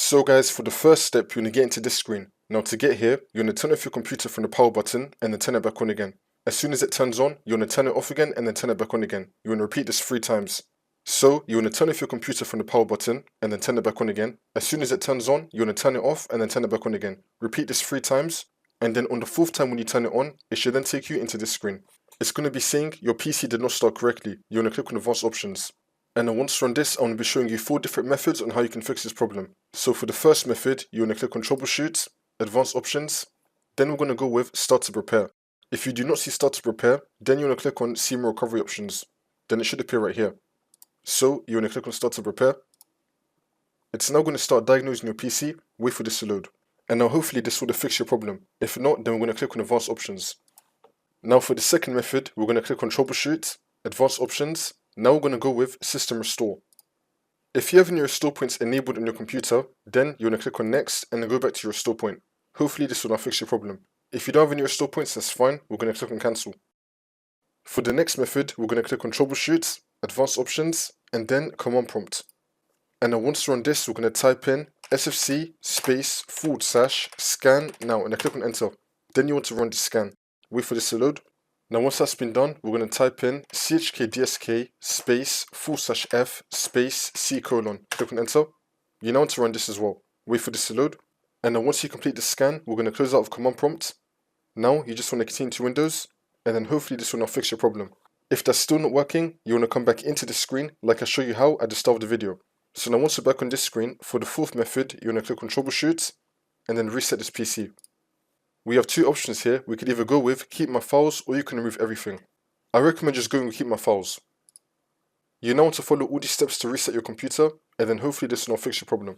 So guys, for the first step, you're going to get into this screen. Now to get here, you're going to turn off your computer from the power button and then turn it back on again. As soon as it turns on, you're going to turn it off again and then turn it back on again. You're going to repeat this 3 times. So you're going to turn off your computer from the power button and then turn it back on again. As soon as it turns on, you're going to turn it off and then turn it back on again. Repeat this 3 times, and then on the 4th time when you turn it on, it should then take you into this screen. It's going to be saying your PC did not start correctly. You're going to click on Advanced Options. And then once you're on this, I'm going to be showing you 4 different methods on how you can fix this problem. So for the first method, you're going to click on Troubleshoot, Advanced Options. Then we're going to go with Startup Repair. If you do not see Startup Repair, then you're going to click on See More Recovery Options. Then it should appear right here. So you're going to click on Startup Repair. It's now going to start diagnosing your PC. Wait for this to load. And now hopefully this will fix your problem. If not, then we're going to click on Advanced Options. Now for the second method, we're going to click on Troubleshoot, Advanced Options. Now we're going to go with System Restore. If you have any restore points enabled on your computer, then you're going to click on Next and then go back to your restore point. Hopefully this will now fix your problem. If you don't have any restore points, that's fine. We're going to click on Cancel. For the next method, we're going to click on Troubleshoot, Advanced Options, and then Command Prompt. And then once we're on this, we're going to type in sfc/scan now and then click on Enter. Then you want to run the scan. Wait for this to load. Now once that's been done, we're going to type in chkdsk/f/c:. Click on Enter. You now want to run this as well. Wait for this to load. And then once you complete the scan, we're going to close out of Command Prompt. Now you just want to continue to Windows, and then hopefully this will now fix your problem. If that's still not working, you want to come back into the screen like I showed you how at the start of the video. So now once you're back on this screen, for the 4th method, you want to click on Troubleshoot, and then reset this PC. We have 2 options here. We could either go with Keep My Files, or you can remove everything. I recommend just going with Keep My Files. You now want to follow all these steps to reset your computer, and then hopefully this will now fix your problem.